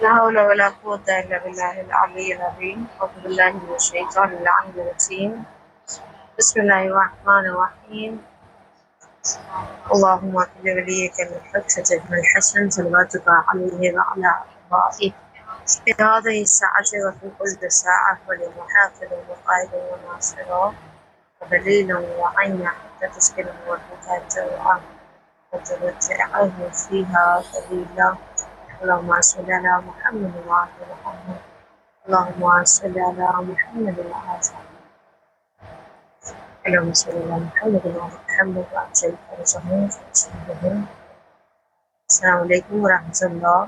لا حول ولا قوة إلا بالله العلي العظيم. أعوذ بالله من الشيطان اللعين الرجيم. بسم الله الرحمن الرحيم. اللهم صل وليك الحق سيدنا الحسن صلواتك عليه وعلى آبائه في هذه الساعة وفي كل ساعة واليوم حافظ وقائد وناصرا ودليلا وعينا حتى تسكنه وتكاد جوعا وتمتعه فيها قليلا. اللهم صل على محمد وعلى محمد. اللهم صل على محمد وعلى اللهم صل على محمد وعلى محمد وعجل فرجهم وأجلهم. السلام علیکم ورحمۃ اللہ.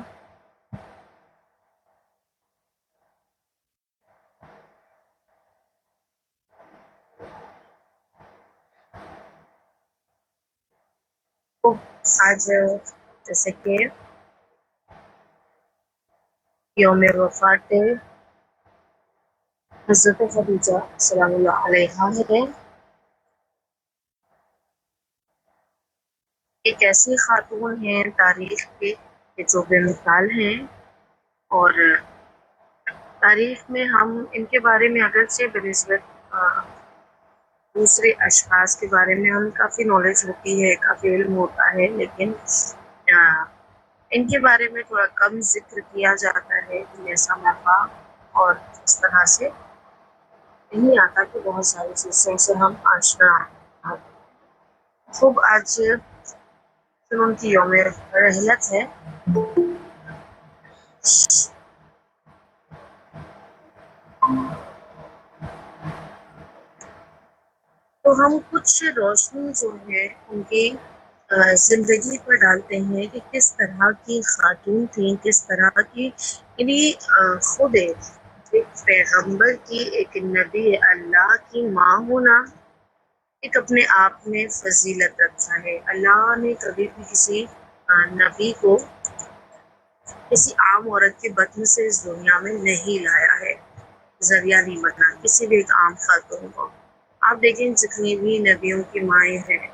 آج جیسے کہ یوم وفات حضرت خدیجہ سلام اللہ علیہا ہے. ایک ایسی خاتون ہیں تاریخ کے کہ جو بے مثال ہیں، اور تاریخ میں ہم ان کے بارے میں اگرچہ بنسبت دوسرے اشخاص کے بارے میں ہم کافی نالج ہوتی ہے، کافی علم ہوتا ہے، لیکن ان کے بارے میں تھوڑا کم ذکر کیا جاتا ہے. ایسا موقع اور اس طرح سے نہیں آتا کہ بہت ساری چیزوں سے ہم آشنا ہیں. خوب آج ان کی یوم رحلت ہے. تو ہم کچھ روشنی جو ہے ان کی زندگی پر ڈالتے ہیں کہ کس طرح کی خاتون تھیں، کس طرح کی یعنی خود ایک پیغمبر کی، ایک نبی اللہ کی ماں ہونا ایک اپنے آپ میں فضیلت رکھتا ہے. اللہ نے کبھی بھی کسی نبی کو کسی عام عورت کے بطن سے اس دنیا میں نہیں لایا ہے، ذریعہ نہیں بنا کسی بھی ایک عام خاتون کو. آپ دیکھیں جتنی بھی نبیوں کی مائیں ہیں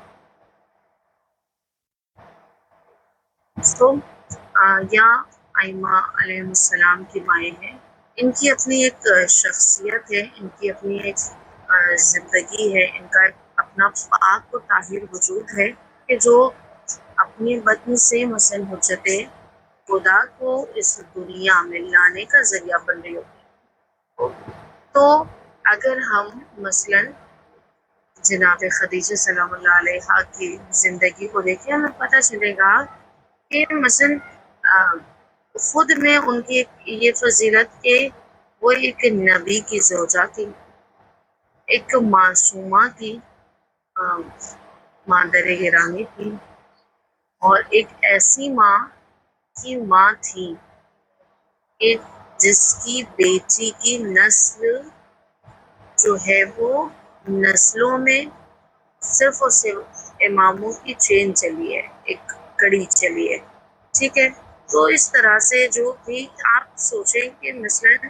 تو یا ائمہ علیہ السلام کی مائیں ہیں، ان کی اپنی ایک شخصیت ہے، ان کی اپنی ایک زندگی ہے، ان کا اپنا پاک و طاہر وجود ہے کہ جو اپنے بطن سے مثلا حجت خدا کو اس دنیا میں لانے کا ذریعہ بن رہی ہوتی. تو اگر ہم مثلا جناب خدیجہ سلام اللہ علیہا کی زندگی کو دیکھیں، ہمیں پتہ چلے گا کہ مثلا خود میں ان کی یہ فضیلت کہ وہ ایک نبی کی زوجہ تھی، ایک معصومہ تھی، مادر گرامی تھی، اور ایک ایسی ماں کی ماں تھی کہ جس کی بیٹی کی نسل جو ہے وہ نسلوں میں صرف اور صرف اماموں کی چین چلی ہے، ایک کڑی چلی ہے. ٹھیک ہے، تو اس طرح سے جو بھی آپ سوچیں کہ مثلا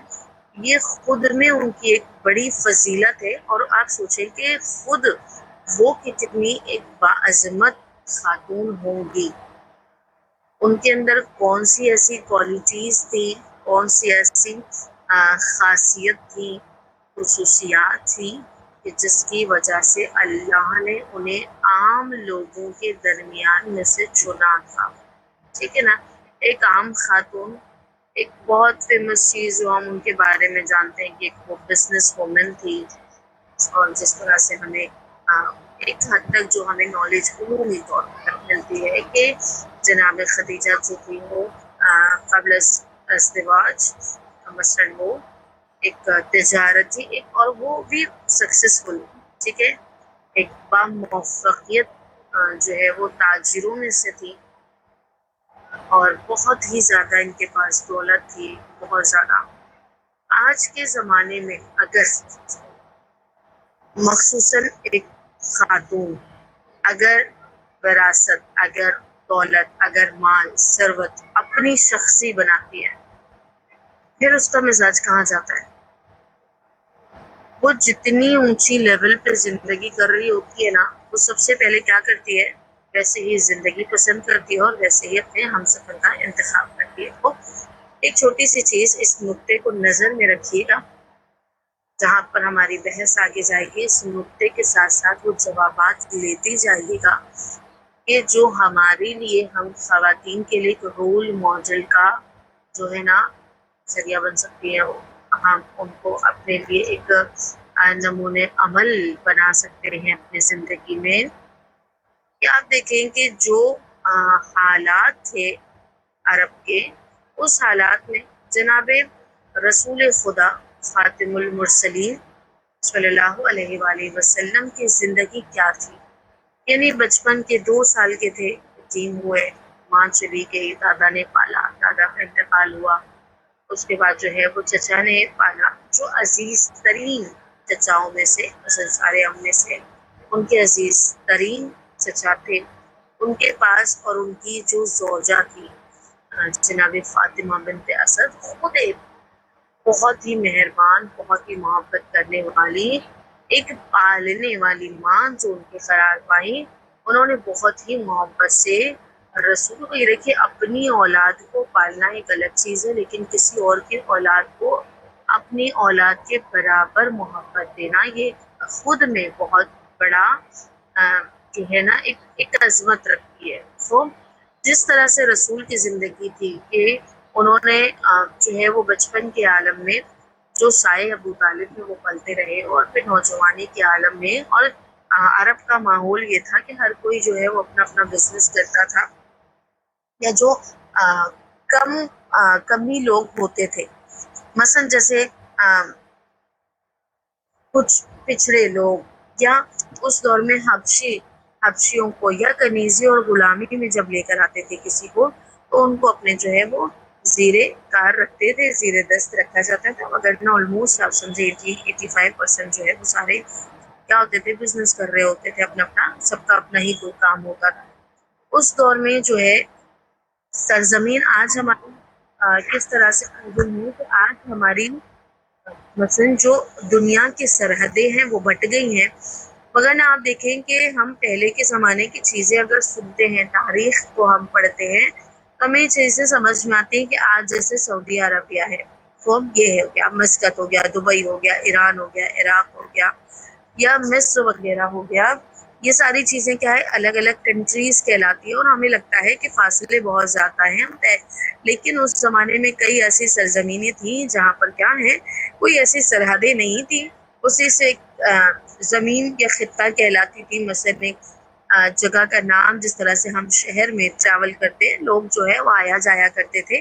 یہ خود میں ان کی ایک بڑی فضیلت ہے، اور آپ سوچیں کہ خود وہ کتنی ایک باعظمت خاتون ہوں گی. ان کے اندر کون سی ایسی کوالٹیز تھی، کون سی ایسی خاصیت تھی، خصوصیات تھی کہ جس کی وجہ سے اللہ نے انہیں عام لوگوں کے درمیان میں سے چنا تھا. ٹھیک ہے نا، ایک عام خاتون، ایک بہت فیمس چیز جو ہم ان کے بارے میں جانتے ہیں کہ ایک وہ بزنس وومن تھی، اور جس طرح سے ہمیں ایک حد تک جو ہمیں نالج عمومی طور پر ملتی ہے کہ جناب خدیجہ جو تھی وہ قبل ازدواج مثلا وہ ایک تجارتی ایک، اور وہ بھی سکسیسفل، ٹھیک ہے، ایک باموفقیت جو ہے وہ تاجروں میں سے تھی، اور بہت ہی زیادہ ان کے پاس دولت تھی، بہت زیادہ. آج کے زمانے میں اگر مخصوصاً ایک خاتون اگر وراثت، اگر دولت، اگر مال، ثروت اپنی شخصی بناتی ہے، پھر اس کا مزاج کہاں جاتا ہے؟ وہ جتنی اونچی لیول پہ زندگی کر رہی ہوتی ہے نا، وہ سب سے پہلے کیا کرتی ہے؟ ویسے ہی زندگی پسند کرتی ہے، اور ویسے ہی اپنے ہم سفر کا انتخاب کرتی ہے. ایک چھوٹی سی چیز، اس نقطے کو نظر میں رکھیے گا جہاں پر ہماری بحث آگے جائے گی، اس نقطے کے ساتھ ساتھ وہ جوابات لیتی جائیے گا کہ جو ہمارے لیے، ہم خواتین کے لیے ایک رول ماڈل کا جو ہے نا ذریعہ بن سکتی ہیں، ہم ان کو اپنے لیے ایک نمونے عمل بنا سکتے ہیں اپنی زندگی میں. کہ آپ دیکھیں کہ جو حالات تھے عرب کے، اس حالات میں جناب رسول خدا خاتم المرسلین صلی اللہ علیہ وآلہ وسلم کی زندگی کیا تھی. یعنی بچپن کے 2 سال کے تھے، یتیم ہوئے، ماں چلی گئی، دادا نے پالا، دادا کا انتقال ہوا، اس کے بعد جو ہے وہ چچا نے پالا، جو عزیز ترین چچاؤں میں سے، مثلا سارے ام میں سے ان کے عزیز ترین چچا تھے. ان کے پاس اور ان کی جو زوجہ تھی جناب فاطمہ بنت اسد، خود ایک بہت ہی مہربان، بہت ہی محبت کرنے والی، ایک پالنے والی ماں جو ان کے قرار پائی. انہوں نے بہت ہی محبت سے رسول کو، یہ دیکھیے اپنی اولاد کو پالنا ایک الگ چیز ہے، لیکن کسی اور کی اولاد کو اپنی اولاد کے برابر محبت دینا، یہ خود میں بہت بڑا جو ہے نا ایک عظمت رکھتی ہے. تو جس طرح سے رسول کی زندگی تھی کہ انہوں نے جو ہے وہ بچپن کے عالم میں جو سائے ابو طالب میں وہ پلتے رہے، اور پھر نوجوانی کے عالم میں، اور عرب کا ماحول یہ تھا کہ ہر کوئی جو ہے وہ اپنا اپنا بزنس کرتا تھا، یا جو کمی لوگ ہوتے تھے، مثلا جیسے کچھ پچھڑے لوگ، یا اس دور میں حبشیوں کو یا کنیزی اور غلامی میں جب لے کر آتے تھے کسی کو، تو ان کو اپنے جو ہے وہ زیر کار رکھتے تھے، زیر دست رکھا جاتا تھا. اگر نہ آلموسٹ آپ سمجھے 85% جو ہے وہ سارے کیا ہوتے تھے، بزنس کر رہے ہوتے تھے، اپنا اپنا، سب کا اپنا ہی کوئی کام ہوتا تھا. اس دور میں جو ہے سرزمین آج ہماری کس طرح سے ہے کہ آج ہماری مثلا جو دنیا کی سرحدیں ہیں وہ بٹ گئی ہیں. مگر نہ آپ دیکھیں کہ ہم پہلے کے زمانے کی چیزیں اگر سنتے ہیں، تاریخ کو ہم پڑھتے ہیں، تو ہمیں یہ چیزیں سمجھ میں آتی ہیں کہ آج جیسے سعودی عربیہ ہے، تو یہ ہو گیا، مسقط ہو گیا، دبئی ہو گیا، ایران ہو گیا، عراق ہو گیا، یا مصر وغیرہ ہو گیا، یہ ساری چیزیں کیا ہے، الگ الگ کنٹریز کہلاتی ہیں، اور ہمیں لگتا ہے کہ فاصلے بہت زیادہ ہیں، لیکن اس زمانے میں کئی ایسی سرزمینیں تھیں جہاں پر کیا ہے، کوئی ایسی سرحدیں نہیں تھی، اسی سے زمین یا خطہ کہلاتی تھی. مثلا ایک جگہ کا نام، جس طرح سے ہم شہر میں ٹریول کرتے ہیں، لوگ جو ہے وہ آیا جایا کرتے تھے،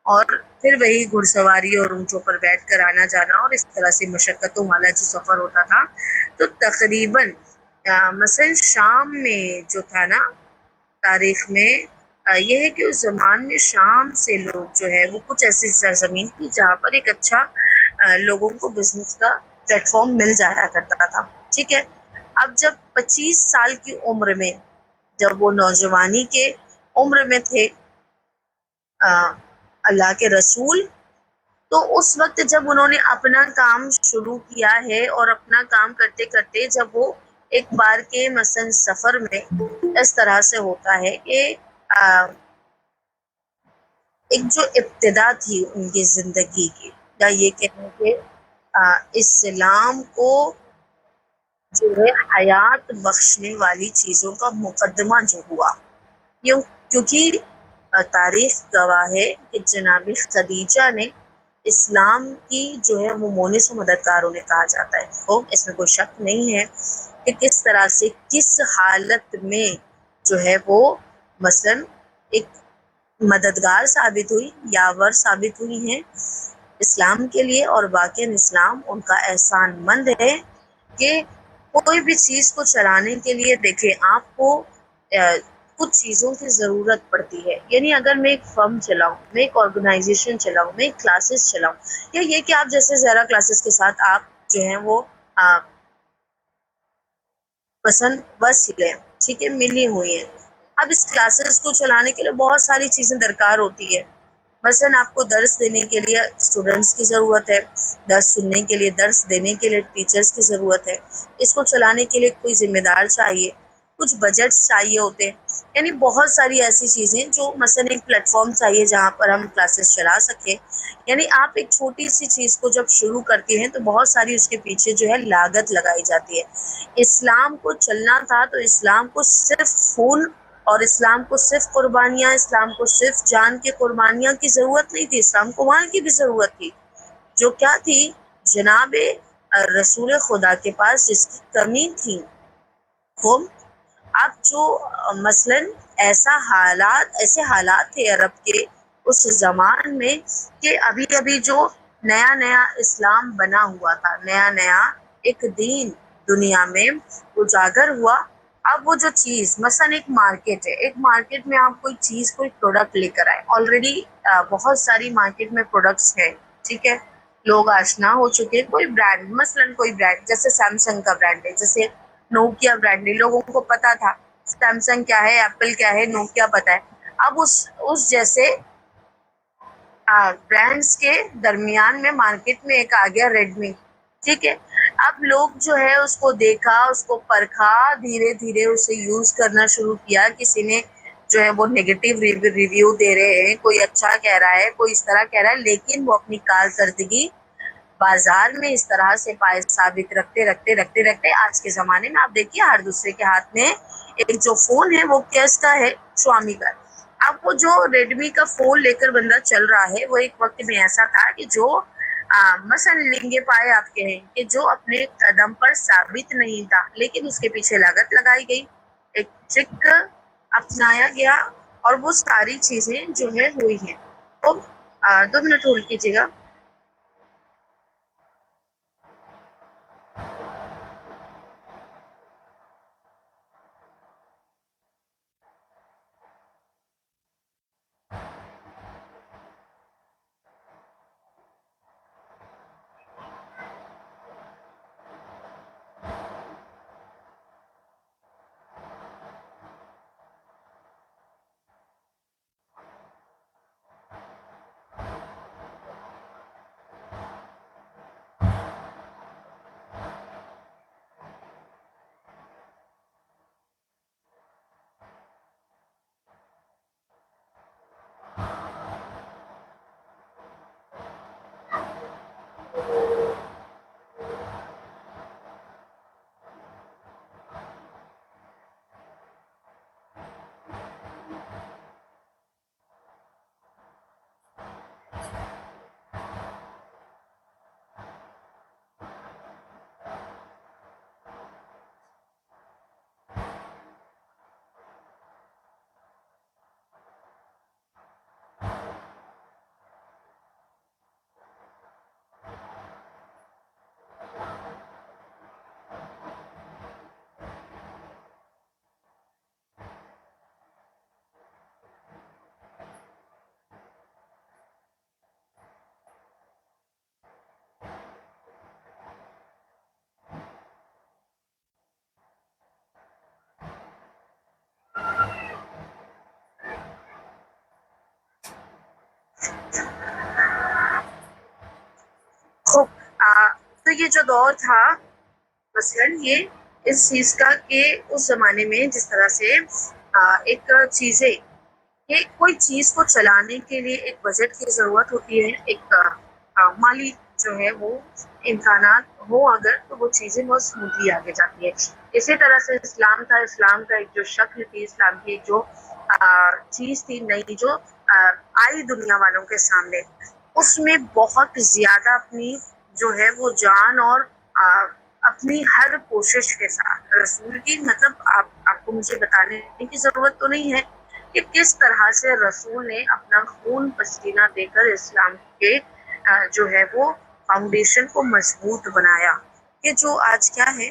اور پھر وہی گھڑ سواری اور اونٹوں پر بیٹھ کر آنا جانا، اور اس طرح سے مشقتوں والا جو سفر ہوتا تھا. تو تقریباً مثلا شام میں جو تھا نا تاریخ میں، یہ ہے کہ اس زمان میں شام سے لوگ جو ہے وہ کچھ ایسی سرزمین تھی جہاں پر ایک اچھا لوگوں کو بزنس کا پلیٹ فارم مل جایا کرتا تھا. ٹھیک ہے. اب جب 25 سال کی عمر میں، جب وہ نوجوانی کے عمر میں تھے اللہ کے رسول، تو اس وقت جب انہوں نے اپنا کام شروع کیا ہے، اور اپنا کام کرتے کرتے جب وہ ایک بار کے مثلا سفر میں اس طرح سے ہوتا ہے کہ ایک جو ابتدا تھی ان کی زندگی کی، یا یہ کہنا کہ اسلام کو جو ہے حیات بخشنے والی چیزوں کا مقدمہ جو ہوا، کیونکہ تاریخ گواہ ہے کہ جناب خدیجہ نے اسلام کی جو ہے وہ مونس و مددگار انہیں کہا جاتا ہے. تو اس میں کوئی شک نہیں ہے کہ کس طرح سے، کس حالت میں جو ہے وہ مثلا ایک مددگار ثابت ہوئی، یاور ثابت ہوئی ہیں اسلام کے لیے. اور واقعاً اسلام ان کا احسان مند ہے کہ کوئی بھی چیز کو چلانے کے لیے، دیکھیں آپ کو کچھ چیزوں کی ضرورت پڑتی ہے. یعنی اگر میں ایک فرم چلاؤں، میں ایک آرگنائزیشن چلاؤں، میں ایک کلاسز چلاؤں، یا یہ کہ آپ جیسے زیرا کلاسز کے ساتھ آپ جو ہیں وہ پسند بس ہی گئے، ٹھیک ہے، ملی ہوئی ہیں. اب اس کلاسز کو چلانے کے لیے بہت ساری چیزیں درکار ہوتی ہے. مثلا آپ کو درس دینے کے لیے اسٹوڈنٹس کی ضرورت ہے، درس سننے کے لیے، درس دینے کے لیے ٹیچرز کی ضرورت ہے، اس کو چلانے کے لیے کوئی ذمہ دار چاہیے. کچھ بجٹس چاہیے ہوتے ہیں، یعنی بہت ساری ایسی چیزیں جو مثلاً ایک پلیٹ فارم چاہیے جہاں پر ہم کلاسز چلا سکیں. یعنی آپ ایک چھوٹی سی چیز کو جب شروع کرتی ہیں تو بہت ساری اس کے پیچھے جو ہے لاگت لگائی جاتی ہے. اسلام کو چلنا تھا تو اسلام کو صرف خون اور اسلام کو صرف قربانیاں، اسلام کو صرف جان کے قربانیاں کی ضرورت نہیں تھی، اسلام کو مال کی بھی ضرورت تھی. جو کیا تھی؟ جناب رسول خدا کے پاس جس کی کمی تھی وہ. اب جو مثلاً ایسے حالات تھے عرب کے اس زمان میں کہ ابھی ابھی جو نیا نیا اسلام بنا ہوا تھا، نیا نیا ایک دین دنیا میں اجاگر ہوا. اب وہ جو چیز مثلاً ایک مارکیٹ ہے، ایک مارکیٹ میں آپ کوئی چیز کوئی پروڈکٹ لے کر آئے، آلریڈی بہت ساری مارکیٹ میں پروڈکٹس ہیں، ٹھیک ہے، لوگ آشنا ہو چکے. کوئی برانڈ مثلاً کوئی برانڈ جیسے سیمسنگ کا برانڈ ہے، جیسے نوکیا برانڈ ہے، لوگوں کو پتا تھا سیمسنگ کیا ہے، ایپل کیا ہے، نوکیا پتا ہے. اب اس جیسے برانڈس کے درمیان میں مارکیٹ میں ایک آ گیا ریڈمی، ٹھیک ہے. اب لوگ جو ہے اس کو دیکھا، اس کو پرکھا، دھیرے دھیرے اسے یوز کرنا شروع کیا. کسی نے جو ہے وہ نیگیٹو ریویو دے رہے ہیں، کوئی اچھا کہہ رہا ہے، کوئی اس طرح کہہ رہا ہے، لیکن وہ اپنی کارکردگی بازار میں اس طرح سے پائے ثابت رکھتے رکھتے رکھتے رکھتے آج کے زمانے میں آپ دیکھیے ہر دوسرے کے ہاتھ میں ایک جو فون ہے وہ کیس کا ہے، شوامی کا. اب وہ جو ریڈمی کا فون لے کر بندہ چل رہا ہے وہ ایک وقت میں ایسا تھا کہ جو مثلا لنگے پائے آپ کے ہیں کہ جو اپنے قدم پر ثابت نہیں تھا، لیکن اس کے پیچھے لاگت لگائی گئی، ایک ٹرک اپنایا گیا، اور وہ ساری چیزیں جو ہے ہوئی ہیں. تو 2 منٹ ہولڈ کیجیے گا. خوب. تو یہ جو دور تھا مثلاً یہ اس چیز کا کہ اس زمانے میں جس طرح سے ایک چیزیں کہ کوئی چیز کو چلانے کے لیے ایک بجٹ کی ضرورت ہوتی ہے، ایک مالی جو ہے وہ امکانات ہو اگر تو وہ چیزیں بہت اسموتھلی آگے جاتی ہے. اسی طرح سے اسلام تھا، اسلام کا ایک جو شکل تھی، اسلام کی ایک جو چیز تھی نئی جو آئی دنیا والوں کے سامنے، اس میں بہت زیادہ اپنی جو ہے وہ جان اور اپنی ہر کوشش کے ساتھ رسول کی مطلب آپ کو مجھے بتانے کی ضرورت تو نہیں ہے کہ کس طرح سے رسول نے اپنا خون پسینہ دے کر اسلام کے جو ہے وہ فاؤنڈیشن کو مضبوط بنایا. کہ جو آج کیا ہے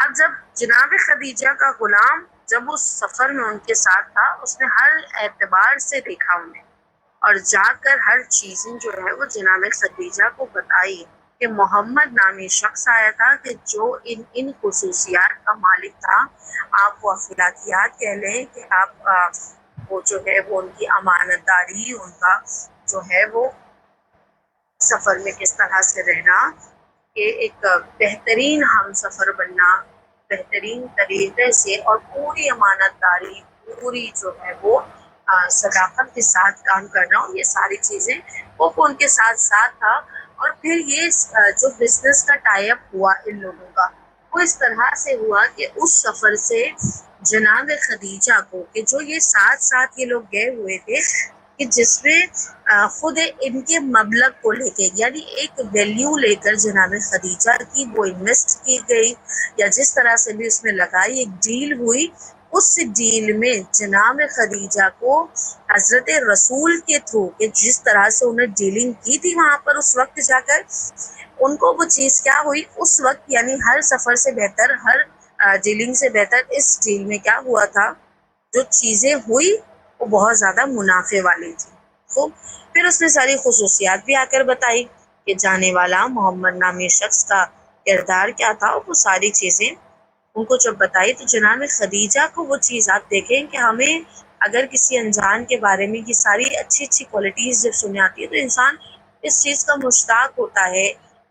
اب جب جناب خدیجہ کا غلام جب اس سفر میں ان کے ساتھ تھا، اس نے ہر اعتبار سے دیکھا انہیں، اور جا کر ہر چیزیں جو ہے وہ جناب خدیجہ کو بتائی کہ محمد نامی شخص آیا تھا کہ جو ان خصوصیات کا مالک تھا۔ آپ وہ اخلاقیات کہہ لیں کہ آپ وہ جو ہے وہ ان کی امانت داری، ان کا جو ہے وہ سفر میں کس طرح سے رہنا، کہ ایک بہترین ہم سفر بننا، بہترین طریقے سے اور پوری امانت داری، پوری جو ہے وہ صداقت کے ساتھ کام کرنا، اور یہ ساری چیزیں وہ ان کے ساتھ ساتھ تھا۔ اور پھر یہ جو بزنس کا ٹائی اپ ہوا ان لوگوں کا، وہ اس طرح سے ہوا کہ اس سفر سے جناب خدیجہ کو، کہ جو یہ ساتھ ساتھ یہ لوگ گئے ہوئے تھے، کہ جس میں خود ان کے مبلغ کو لے کے، یعنی ایک ویلیو لے کر جناب خدیجہ کی وہ انویسٹ کی گئی، یا جس طرح سے بھی اس میں لگائی، ایک ڈیل ہوئی، اس ڈیل میں جناب خدیجہ کو حضرت رسول کے تھرو، کہ جس طرح سے انہیں ڈیلنگ کی تھی وہاں پر اس وقت جا کر، ان کو وہ چیز کیا ہوئی اس وقت، یعنی ہر سفر سے بہتر، ہر ڈیلنگ سے بہتر اس ڈیل میں کیا ہوا تھا، جو چیزیں ہوئی وہ بہت زیادہ منافع والی تھی۔ تو پھر اس نے ساری خصوصیات بھی آ کر بتائی کہ جانے والا محمد نامی شخص کا کردار کیا تھا، وہ ساری چیزیں ان کو جب بتائی، تو جناب خدیجہ کو وہ چیز آپ دیکھیں کہ ہمیں اگر کسی انجان کے بارے میں یہ ساری اچھی اچھی کوالٹیز جب سنی آتی ہے تو انسان اس چیز کا مشتاق ہوتا ہے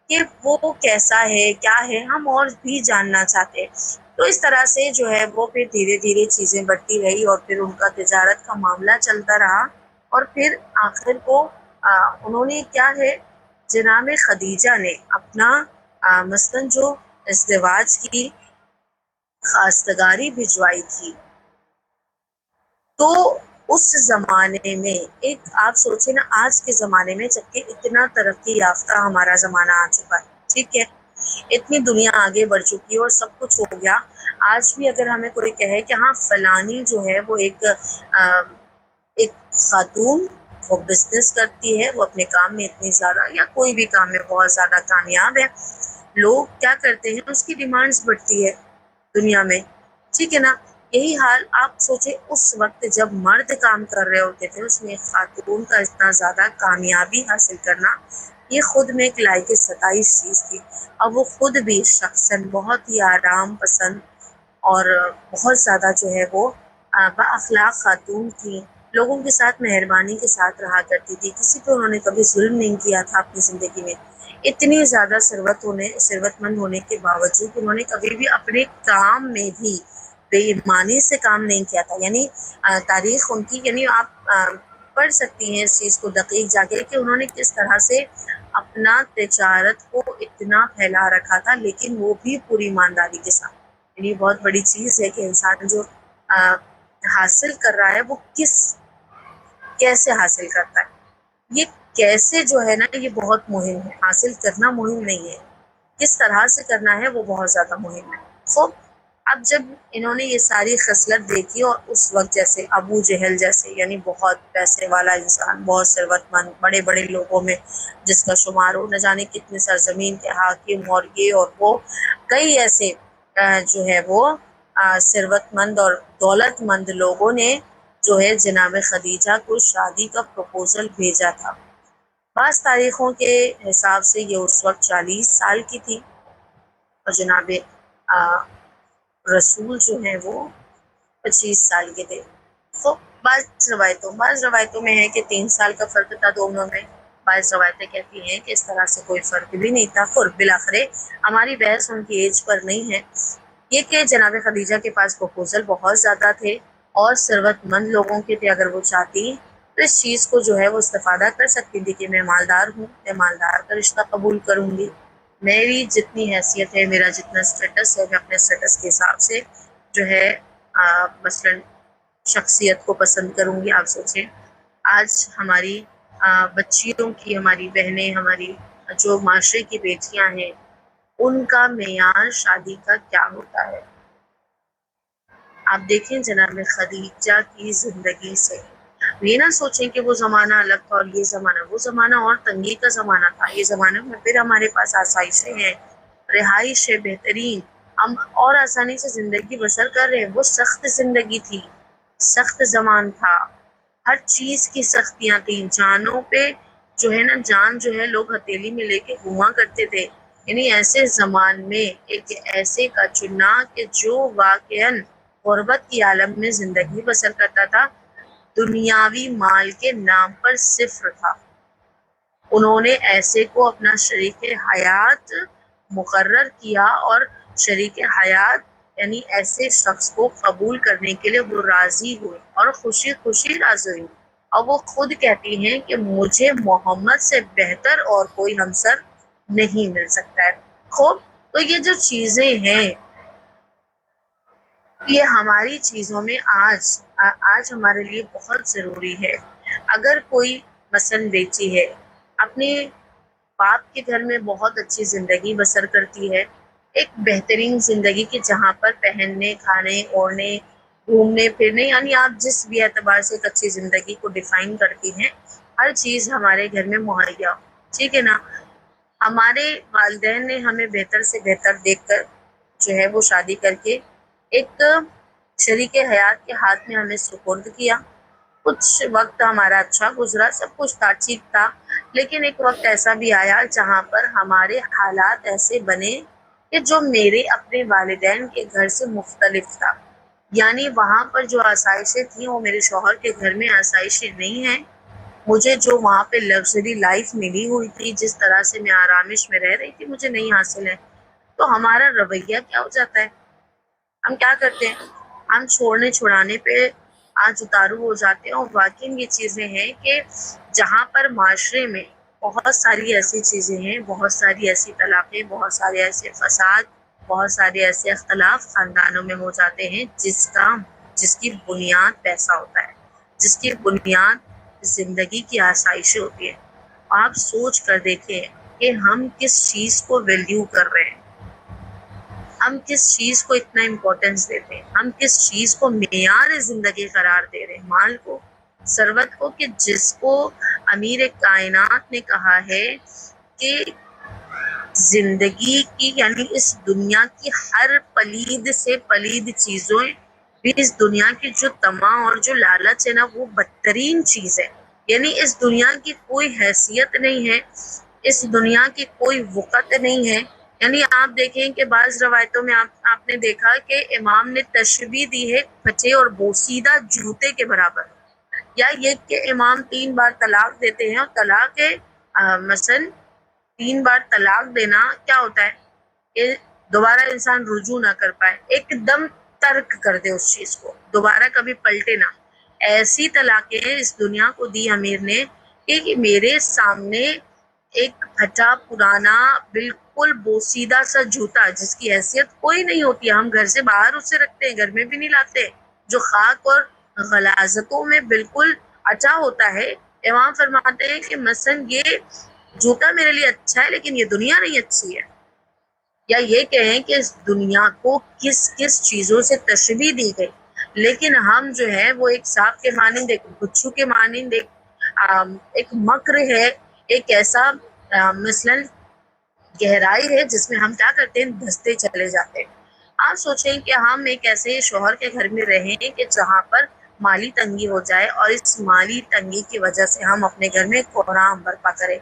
کہ وہ کیسا ہے، کیا ہے، ہم اور بھی جاننا چاہتے ہیں۔ تو اس طرح سے جو ہے وہ پھر دھیرے دھیرے چیزیں بڑھتی رہی، اور پھر ان کا تجارت کا معاملہ چلتا رہا، اور پھر آخر کو انہوں نے کیا ہے، جناب خدیجہ نے اپنا مثلاً جو ازدواج کی خواستگاری بھجوائی تھی، تو اس زمانے میں ایک آپ سوچیں نا، آج کے زمانے میں جبکہ اتنا ترقی یافتہ ہمارا زمانہ آ چکا ہے، ٹھیک ہے، اتنی دنیا آگے بڑھ چکی ہے اور سب کچھ ہو گیا، آج بھی اگر ہمیں کوئی کہے کہ ہاں فلانی جو ہے وہ ایک خاتون، وہ بزنس کرتی ہے، وہ اپنے کام میں اتنی زیادہ، یا کوئی بھی کام میں بہت زیادہ کامیاب ہے، لوگ کیا کرتے ہیں، اس کی ڈیمانڈز بڑھتی ہے دنیا میں، ٹھیک ہے نا۔ یہی حال آپ سوچیں اس وقت جب مرد کام کر رہے ہوتے تھے، اس میں خاتون کا اتنا زیادہ کامیابی حاصل کرنا، یہ خود میں ایک لائق ستائش چیز تھی، اور وہ خود بھی شخصاً بہت ہی آرام پسند اور بہت زیادہ جو ہے وہ با اخلاق خاتون تھی، لوگوں کے ساتھ مہربانی کے ساتھ رہا کرتی تھی، کسی پہ انہوں نے کبھی ظلم نہیں کیا تھا اپنی زندگی میں، اتنی زیادہ ثروت مند ہونے کے باوجود انہوں نے کبھی بھی اپنے کام میں بھی بے ایمانی سے کام نہیں کیا تھا، یعنی تاریخ ان کی، یعنی آپ پڑھ سکتی ہیں اس چیز کو دقیق جا کے کہ انہوں نے کس طرح سے اپنا تجارت کو اتنا پھیلا رکھا تھا، لیکن وہ بھی پوری ایمانداری کے ساتھ، یعنی بہت بڑی چیز ہے کہ انسان جو حاصل کر رہا ہے وہ کیسے حاصل کرتا ہے، یہ کیسے جو ہے نا یہ بہت مہم ہے، حاصل کرنا مہم نہیں ہے، کس طرح سے کرنا ہے وہ بہت زیادہ مہم ہے۔ خوب، اب جب انہوں نے یہ ساری خصلت دیکھی، اور اس وقت جیسے ابو جہل جیسے، یعنی بہت پیسے والا انسان، بہت ثروت مند، بڑے بڑے لوگوں میں جس کا شمار ہو، نہ جانے کتنے سرزمین کے حاکم، اور یہ اور وہ، کئی ایسے جو ہے وہ ثروت مند اور دولت مند لوگوں نے جو ہے جناب خدیجہ کو شادی کا پروپوزل بھیجا تھا۔ بعض تاریخوں کے حساب سے یہ اس وقت 40 سال کی تھی، اور جناب رسول جو ہیں وہ 25 سال کے تھے۔ تو بعض روایتوں میں ہے کہ 3 سال کا فرق تھا دونوں میں، بعض روایتیں کہتی ہیں کہ اس طرح سے کوئی فرق بھی نہیں تھا۔ اور بالآخر ہماری بحث ان کی ایج پر نہیں ہے، یہ کہ جناب خدیجہ کے پاس پروپوزل بہت زیادہ تھے اور ثروت مند لوگوں کے تھے، اگر وہ چاہتی تو اس چیز کو جو ہے وہ استفادہ کر سکتی تھی کہ میں مالدار ہوں، میں مالدار کا رشتہ قبول کروں گی، میری جتنی حیثیت ہے، میرا جتنا اسٹیٹس ہے، میں اپنے اسٹیٹس کے حساب سے جو ہے مثلاً شخصیت کو پسند کروں گی۔ آپ سوچیں آج ہماری بچیوں کی، ہماری بہنیں، ہماری جو معاشرے کی بیٹیاں ہیں، ان کا معیار شادی کا کیا ہوتا ہے۔ آپ دیکھیں جناب خدیجہ کی زندگی سے، یہ نہ سوچیں کہ وہ زمانہ الگ تھا اور یہ زمانہ، وہ زمانہ اور تنگی کا زمانہ تھا، یہ زمانہ میں پھر ہمارے پاس آسائشیں ہیں، رہائش ہے بہترین، ہم اور آسانی سے زندگی بسر کر رہے ہیں. وہ سخت زندگی تھی، سخت زمان تھا، ہر چیز کی سختیاں تھیں. جانوں پہ جو ہے نا، جان جو ہے لوگ ہتھیلی میں لے کے گھوما کرتے تھے. یعنی ایسے زمان میں ایک ایسے کا چننا کہ جو واقعاً غربت کی عالم میں زندگی بسر کرتا تھا، دنیاوی مال کے نام پر صفر تھا. انہوں نے ایسے کو اپنا شریک حیات مقرر کیا، اور شریک حیات یعنی ایسے شخص کو قبول کرنے کے لیے وہ راضی ہوئے اور خوشی خوشی راضی ہوئی. اور وہ خود کہتی ہیں کہ مجھے محمد سے بہتر اور کوئی ہمسر نہیں مل سکتا ہے. خوب، تو یہ جو چیزیں ہیں، یہ ہماری چیزوں میں آج ہمارے لیے بہت ضروری ہے. اگر کوئی مثلاً بیٹی ہے، اپنے باپ کے گھر میں بہت اچھی زندگی بسر کرتی ہے، ایک بہترین زندگی کی جہاں پر پہننے، کھانے، اوڑھنے، گھومنے پھرنے، یعنی آپ جس بھی اعتبار سے ایک اچھی زندگی کو ڈیفائن کرتی ہیں، ہر چیز ہمارے گھر میں مہیا ہو. ٹھیک ہے نا؟ ہمارے والدین نے ہمیں بہتر سے بہتر دیکھ کر جو ہے وہ شادی کر کے ایک شریک حیات کے ہاتھ میں ہمیں سپرد کیا. کچھ وقت ہمارا اچھا گزرا، سب کچھ تھا، ٹھیک تھا. لیکن ایک وقت ایسا بھی آیا جہاں پر ہمارے حالات ایسے بنے کہ جو میرے اپنے والدین کے گھر سے مختلف تھا. یعنی وہاں پر جو آسائشیں تھیں وہ میرے شوہر کے گھر میں آسائشیں نہیں ہیں. مجھے جو وہاں پہ لگژری لائف ملی ہوئی تھی، جس طرح سے میں آرامش میں رہ رہی تھی، مجھے نہیں حاصل ہے. تو ہمارا رویہ کیا ہو جاتا ہے؟ ہم کیا کرتے ہیں؟ ہم چھوڑنے چھڑانے پہ آج اتارو ہو جاتے ہیں. اور واقعی یہ چیزیں ہیں کہ جہاں پر معاشرے میں بہت ساری ایسی چیزیں ہیں، بہت ساری ایسی طلاقیں، بہت سارے ایسے فساد، بہت سارے ایسے اختلاف خاندانوں میں ہو جاتے ہیں جس کی بنیاد پیسہ ہوتا ہے، جس کی بنیاد زندگی کی آسائشیں ہوتی ہے. آپ سوچ کر دیکھیں کہ ہم کس چیز کو ویلیو کر رہے ہیں، ہم کس چیز کو اتنا امپورٹنس دیتے ہیں، ہم کس چیز کو معیار زندگی قرار دے رہے ہیں. مال کو، ثروت کو، کہ جس کو امیر کائنات نے کہا ہے کہ زندگی کی یعنی اس دنیا کی ہر پلید سے پلید چیزوں بھی، اس دنیا کی جو طمع اور جو لالچ ہے نا، وہ بدترین چیز ہے. یعنی اس دنیا کی کوئی حیثیت نہیں ہے، اس دنیا کی کوئی وقت نہیں ہے. یعنی آپ دیکھیں کہ بعض روایتوں میں آپ نے دیکھا کہ امام نے تشبیہ دی ہے پھٹے اور بوسیدہ جوتے کے برابر. یا یہ کہ امام 3 بار طلاق دیتے ہیں، اور طلاق مثلا 3 بار طلاق دینا کیا ہوتا ہے کہ دوبارہ انسان رجوع نہ کر پائے، ایک دم ترک کر دے اس چیز کو، دوبارہ کبھی پلٹے نہ. ایسی طلاقیں اس دنیا کو دی امیر نے کہ میرے سامنے ایک پھٹا پرانا بالکل بوسیدہ سا جوتا، جس کی حیثیت کوئی نہیں ہوتی، ہم گھر سے باہر اسے رکھتے ہیں، گھر میں بھی نہیں لاتے، جو خاک اور غلاظتوں میں بالکل اچا ہوتا ہے. امام فرماتے ہیں کہ مثلا یہ جوتا میرے لیے اچھا ہے، لیکن یہ دنیا نہیں اچھی ہے. یا یہ کہیں کہ اس دنیا کو کس کس چیزوں سے تشبیہ دی گئی، لیکن ہم جو ہے وہ ایک سانپ کے مانند، ایک بچھو کے مانند، ایک مکر ہے، ایک ایسا مثلاً گہرائی ہے جس میں ہم کیا کرتے ہیں، دھستے چلے جاتے ہیں. آپ سوچیں کہ ہم ایک ایسے شوہر کے گھر میں رہیں کہ جہاں پر مالی تنگی ہو جائے، اور اس مالی تنگی کی وجہ سے ہم اپنے گھر میں کوحرام برپا کریں.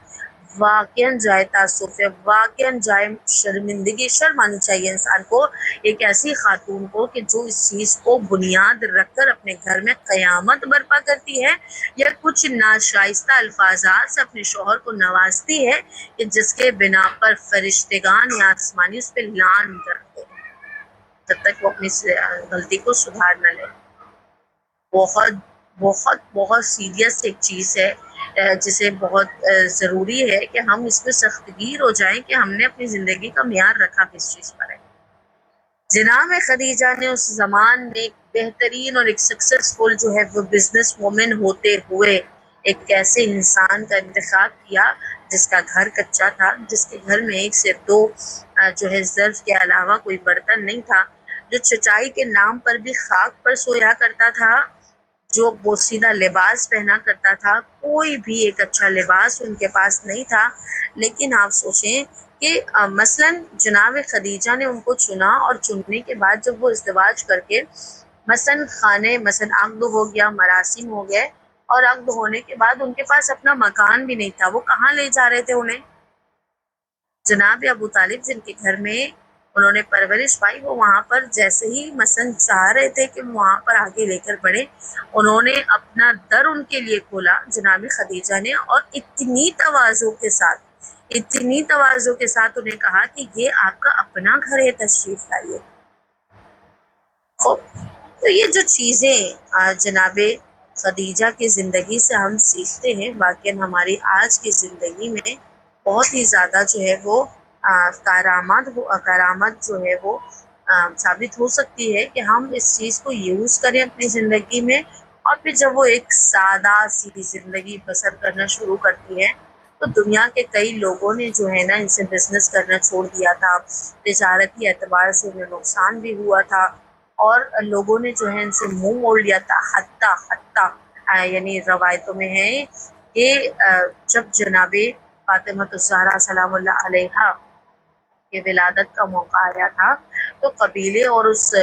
واقعاً جائے تاسف ہے، واقعاً جائے شرمندگی، شرم آنی چاہیے انسان کو، ایک ایسی خاتون کو کہ جو اس چیز کو بنیاد رکھ کر اپنے گھر میں قیامت برپا کرتی ہے، یا کچھ ناشائستہ الفاظات سے اپنے شوہر کو نوازتی ہے کہ جس کے بنا پر فرشتگان یا آسمانی اس پہ لعن کرتے ہیں جب تک وہ اپنی غلطی کو سدھار نہ لے. بہت بہت بہت سیریس ایک چیز ہے، جسے بہت ضروری ہے کہ ہم اس پہ سخت گیر ہو جائیں کہ ہم نے اپنی زندگی کا معیار رکھا کس چیز پر ہے. جناب خدیجہ نے اس زمان میں ایک بہترین اور ایک سکسیسفل جو ہے وہ بزنس وومن ہوتے ہوئے ایک ایسے انسان کا انتخاب کیا جس کا گھر کچا تھا، جس کے گھر میں 1 سے 2 جو ہے ظرف کے علاوہ کوئی برتن نہیں تھا، جو چچائی کے نام پر بھی خاک پر سویا کرتا تھا، جو بوسیدہ لباس پہنا کرتا تھا. کوئی بھی ایک اچھا لباس ان کے پاس نہیں تھا. لیکن آپ سوچیں کہ مثلاً جناب خدیجہ نے ان کو چنا، اور چننے کے بعد جب وہ ازدواج کر کے مثلاً خانے مثلاً عقد ہو گیا، مراسم ہو گئے، اور عقد ہونے کے بعد ان کے پاس اپنا مکان بھی نہیں تھا، وہ کہاں لے جا رہے تھے انہیں؟ جناب ابو طالب جن کے گھر میں انہوں نے پرورش پائی، وہ وہاں پر جیسے ہی مثلاً چاہ رہے تھے کہ وہاں پر آگے لے کر بڑھے، انہوں نے اپنا در ان کے لیے کھولا جناب خدیجہ نے، اور اتنی تواضع کے ساتھ انہیں کہا کہ یہ آپ کا اپنا گھر ہے، تشریف لائیے۔ تو یہ جو چیزیں جناب خدیجہ کی زندگی سے ہم سیکھتے ہیں، واقعاً ہماری آج کی زندگی میں بہت ہی زیادہ جو ہے وہ کارآمد جو ہے وہ ثابت ہو سکتی ہے کہ ہم اس چیز کو یوز کریں اپنی زندگی میں، اور پھر جب وہ ایک سادہ سی زندگی بسر کرنا شروع کرتی ہے، تو دنیا کے کئی لوگوں نے جو ہے نا ان سے بزنس کرنا چھوڑ دیا تھا، تجارتی اعتبار سے انہیں نقصان بھی ہوا تھا، اور لوگوں نے جو ہے ان سے منہ موڑ لیا تھا، حتیٰ یعنی روایتوں میں ہے کہ جب جناب فاطمہ الزہرا سلام اللہ علیہا کے ولادت کا موقع آیا تھا، تو قبیلے اور اس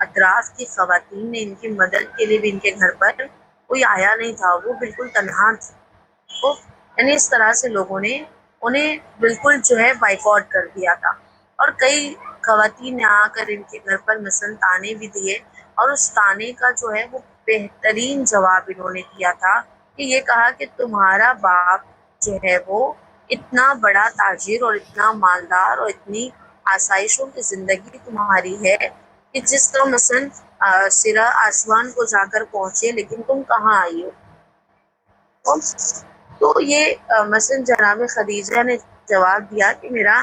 اطراف کی خواتین نے ان کی مدد کے لیے بھی ان کے گھر پر کوئی آیا نہیں تھا، وہ بالکل تنہا تھے، یعنی اس طرح سے لوگوں نے انہیں بالکل جو ہے بائیکاٹ کر دیا تھا، اور کئی خواتین نے آ کر ان کے گھر پر مثلاً تانے بھی دیے، اور اس تانے کا جو ہے وہ بہترین جواب انہوں نے دیا تھا کہ یہ کہا کہ تمہارا باپ جو ہے وہ اتنا بڑا تاجر اور اتنا مالدار اور اتنی آسائشوں کی زندگی تمہاری ہے کہ جس کا مثلاً سرا آسمان کو جا کر پہنچے، لیکن تم کہاں آئی ہو؟ تو یہ مثلاً جناب خدیجہ نے جواب دیا کہ میرا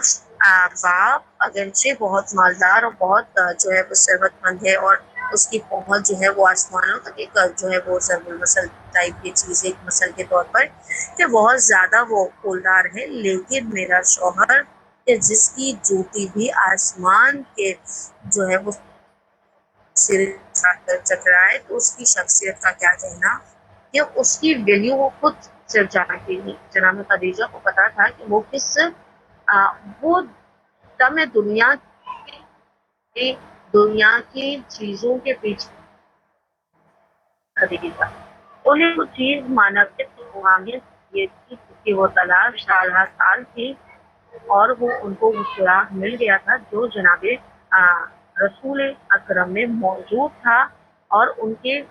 باپ اگرچہ بہت مالدار اور بہت جو ہے وہ ثروت مند ہے، اور اس کی پہنچ جو ہے وہ آسمانوں تک ایک جو ہے وہ ضرب المثل ٹائپ کی چیز، ایک مثل کے طور پر کہ بہت زیادہ وہ پولدار ہے، لیکن میرا شوہر کہ جس کی جوتی بھی آسمان کے جو ہے وہ سر چکرائے، تو اس کی شخصیت کا کیا کہنا، کہ اس کی ویلیو وہ خود صرف جانتی تھی۔ جناب خدیجہ کو پتا تھا کہ وہ کس وہ دم دنیا کی چیزوں کے پیچھے خدیجہ انہیں وہ چیز مانویت کی روحانیت یہ تھی کہ وہ تلاش سال تھی، اور وہ ان کو وہ سراغ مل گیا تھا جو جناب رسول اکرم میں موجود تھا، اور ان کے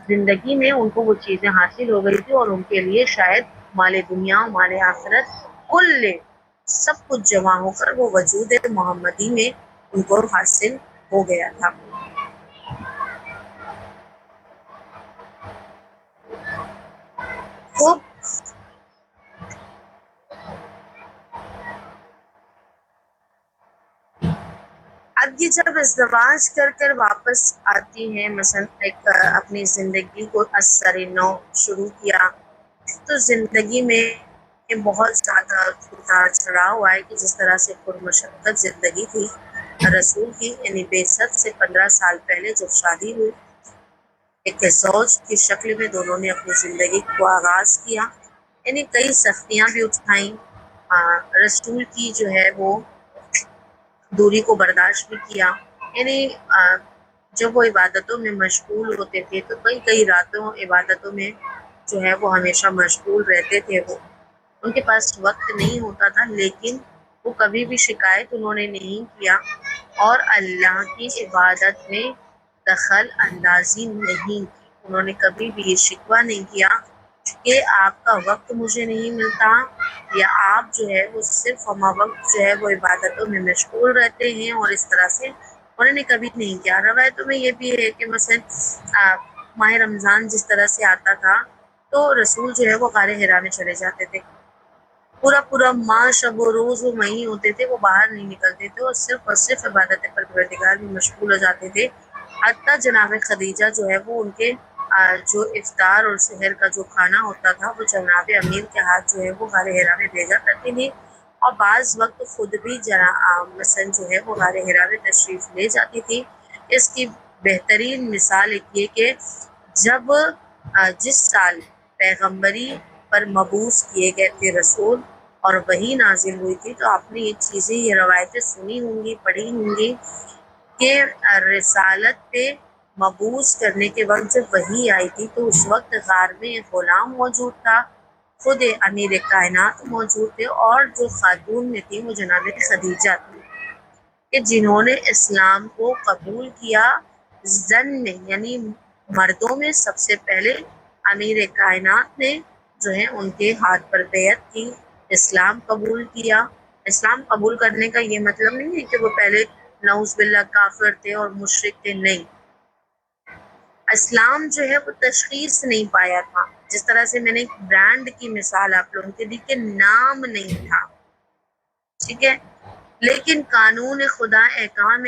زندگی میں ان کو وہ چیزیں حاصل ہو گئی تھی، اور ان کے لیے شاید مال دنیا مال آخرت کل سب کچھ جمع ہو کر وہ وجود محمدی میں ان کو حاصل ہو گیا تھا۔ خوب اب یہ جب ازدواج کر واپس آتی ہیں، مثلا ایک اپنی زندگی کو اثر نو شروع کیا، تو زندگی میں بہت زیادہ اتار چڑھاؤ آئے کہ جس طرح سے پرمشقت زندگی تھی رسول کی، یعنی بعثت سے 15 سال پہلے جب شادی ہوئی، ایک زوج کی شکل میں دونوں نے اپنی زندگی کو آغاز کیا، یعنی کئی سختیاں بھی اٹھائیں، رسول کی جو ہے وہ دوری کو برداشت بھی کیا، یعنی جب وہ عبادتوں میں مشغول ہوتے تھے تو کئی راتوں عبادتوں میں جو ہے وہ ہمیشہ مشغول رہتے تھے، وہ ان کے پاس وقت نہیں ہوتا تھا، لیکن وہ کبھی بھی شکایت انہوں نے نہیں کیا، اور اللہ کی عبادت میں دخل اندازی نہیں کی، انہوں نے کبھی بھی یہ شکوہ نہیں کیا کہ آپ کا وقت مجھے نہیں ملتا، یا آپ جو ہے وہ صرف ہمہ وقت جو ہے وہ عبادتوں میں مشغول رہتے ہیں، اور اس طرح سے انہوں نے کبھی نہیں کیا۔ روایتوں میں یہ بھی ہے کہ مثلا ماہ رمضان جس طرح سے آتا تھا تو رسول جو ہے وہ غار حرا میں چلے جاتے تھے، پورا ماہ شب و روز وہ وہیں ہوتے تھے، وہ باہر نہیں نکلتے تھے، اور صرف عبادت پروردگار میں مشغول ہو جاتے تھے، حتیٰ جناب خدیجہ جو ہے وہ ان کے جو افطار اور سحر کا جو کھانا ہوتا تھا وہ جناب امیر کے ہاتھ جو ہے وہ غار حرا میں بھیجا کرتی تھی، اور بعض وقت خود بھی مثلا جو ہے وہ غار حرا میں تشریف لے جاتی تھی۔ اس کی بہترین مثال ایک یہ کہ جب جس سال پیغمبری پر مبعوث کیے گئے تھے رسول، اور وہی نازل ہوئی تھی۔ تو آپ نے یہ چیزیں، یہ روایتیں سنی ہوں گی، پڑھی ہوں گی کہ رسالت پہ مبعوث کرنے کے وقت جب وحی آئی تھی تو اس وقت غار میں ایک غلام موجود تھا، خود امیر کائنات موجود تھے، اور جو خاتون میں تھی وہ جناب خدیجہ تھی کہ جنہوں نے اسلام کو قبول کیا۔ زن میں یعنی مردوں میں سب سے پہلے امیر کائنات نے جو ہے ان کے ہاتھ پر بیعت کی، اسلام قبول کیا۔ اسلام قبول کرنے کا یہ مطلب نہیں ہے کہ وہ پہلے نعوذ باللہ کافر تھے اور مشرک تھے، نہیں۔ اسلام جو ہے وہ تشخیص نہیں پایا تھا، جس طرح سے میں نے ایک برانڈ کی مثال آپ لوگوں کے دی کہ نام نہیں تھا، ٹھیک ہے، لیکن قانون خدا، احکام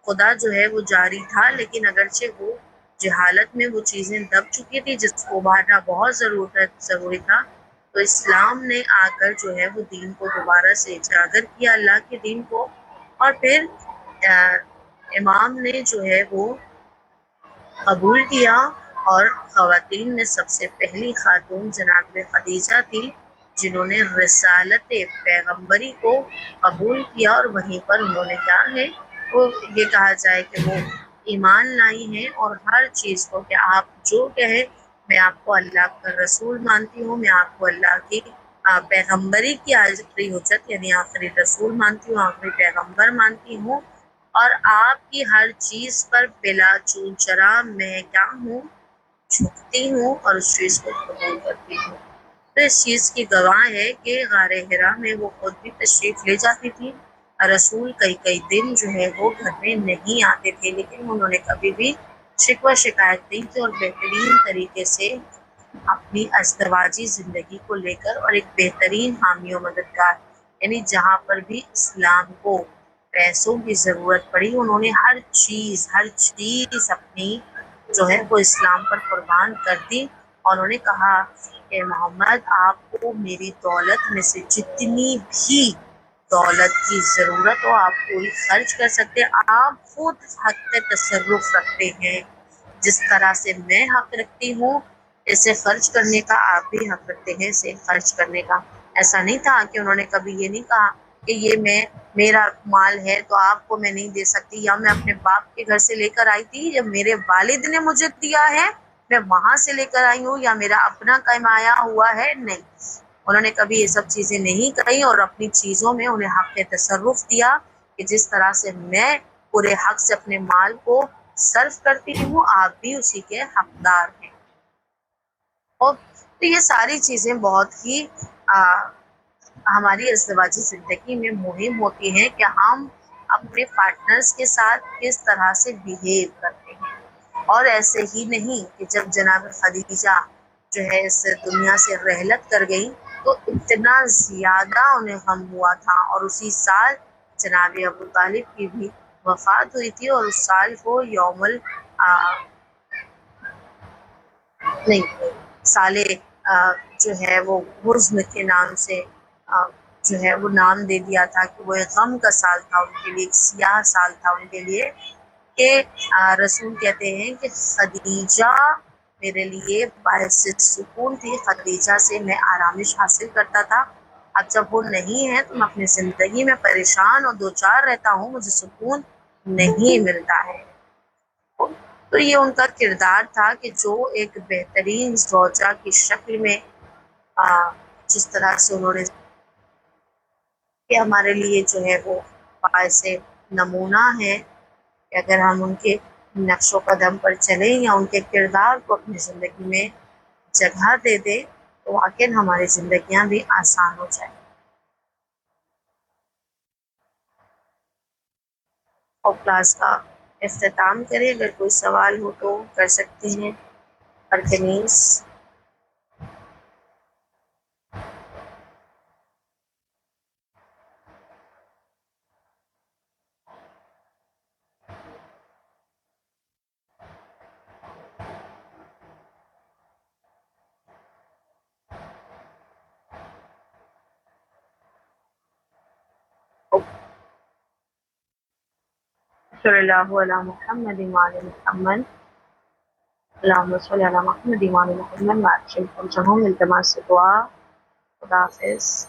خدا جو ہے وہ جاری تھا، لیکن اگرچہ وہ جہالت میں وہ چیزیں دب چکی تھی جس کو ابھارنا بہت ضروری تھا، تو اسلام نے آ کر جو ہے وہ دین کو دوبارہ سے اجاگر کیا، اللہ کے دین کو، اور پھر امام نے جو ہے وہ قبول کیا، اور خواتین میں سب سے پہلی خاتون جناب خدیجہ تھی جنہوں نے رسالت پیغمبری کو قبول کیا، اور وہیں پر انہوں نے کیا ہے وہ یہ کہا جائے کہ وہ ایمان لائی ہیں، اور ہر چیز کو کہ آپ جو کہیں میں آپ کو اللہ کا رسول مانتی ہوں، میں آپ کو اللہ کی پیغمبری کی آخری حجت یعنی آخری رسول مانتی ہوں، آخری پیغمبر مانتی ہوں، اور آپ کی ہر چیز پر بلا چون چرا میں کیا ہوں، جھکتی ہوں، اور اس چیز کو قبول کرتی ہوں۔ تو اس چیز کی گواہ ہے کہ غار حرا میں وہ خود بھی تشریف لے جاتی تھی، اور رسول کئی کئی دن جو ہے وہ گھر میں نہیں آتے تھے، لیکن انہوں نے کبھی بھی شکوہ شکایت نہیں کی، اور بہترین طریقے سے اپنی ازدواجی زندگی کو لے کر، اور ایک بہترین حامی و مددگار، یعنی جہاں پر بھی اسلام کو پیسوں کی ضرورت پڑی انہوں نے ہر چیز اپنی جو ہے وہ اسلام پر قربان کر دی، اور انہوں نے کہا کہ محمد آپ کو میری دولت میں سے جتنی بھی دولت کی ضرورت ہو آپ پوری خرچ کر سکتے، آپ خود حق تصرف رکھتے ہیں، جس طرح سے میں حق رکھتی ہوں اسے خرچ کرنے کا، آپ بھی حق رکھتے ہیں اسے خرچ کرنے کا۔ ایسا نہیں تھا کہ انہوں نے کبھی یہ نہیں کہا کہ یہ میرا مال ہے تو آپ کو میں نہیں دے سکتی، یا میں اپنے باپ کے گھر سے لے کر آئی تھی، یا میرے والد نے مجھے دیا ہے میں وہاں سے لے کر آئی ہوں، یا میرا اپنا کمایا ہوا ہے، نہیں۔ انہوں نے کبھی یہ سب چیزیں نہیں کہی، اور اپنی چیزوں میں انہیں حق تصرف دیا کہ جس طرح سے میں پورے حق سے اپنے مال کو صرف کرتی ہوں آپ بھی اسی کے حقدار ہیں۔ اور تو یہ ساری چیزیں بہت ہی ہماری ازدواجی زندگی میں مہم ہوتی ہیں کہ ہم اپنے پارٹنرز کے ساتھ کس طرح سے بیہیو کرتے ہیں، اور ایسے ہی نہیں کہ جب جناب خدیجہ جو ہے اس دنیا سے رحلت کر گئی تو اتنا زیادہ انہیں غم ہوا تھا، اور اسی سال جناب ابو طالب کی بھی وفات ہوئی تھی، اور اس سال کو یوم نہیں سال جو ہے وہ حزن کے نام سے جو ہے وہ نام دے دیا تھا، کہ وہ ایک غم کا سال تھا ان کے لیے، ایک سیاہ سال تھا ان کے لیے، کہ رسول کہتے ہیں کہ خدیجہ میرے لیے باعث سکون تھی، خدیجہ سے میں آرامش حاصل کرتا تھا، اب جب وہ نہیں ہے تو میں اپنی زندگی میں پریشان اور دوچار رہتا ہوں، مجھے سکون نہیں ملتا ہے۔ تو یہ ان کا کردار تھا کہ جو ایک بہترین زوجہ کی شکل میں جس طرح سے انہوں نے کہ ہمارے لیے جو ہے وہ باعث نمونہ ہے، کہ اگر ہم ان کے نقش و قدم پر چلیں یا ان کے کردار کو اپنی زندگی میں جگہ دے دیں تو واقعی ہماری زندگیاں بھی آسان ہو جائیں۔ اور کلاس کا اختتام کریں، اگر کوئی سوال ہو تو کر سکتے ہیں۔ ارکنیس صلی اللہ علیہ محمد وعلی محمد، اللہم صلی علی محمد وعلی محمد، التماس سے دعا، خدا حافظ۔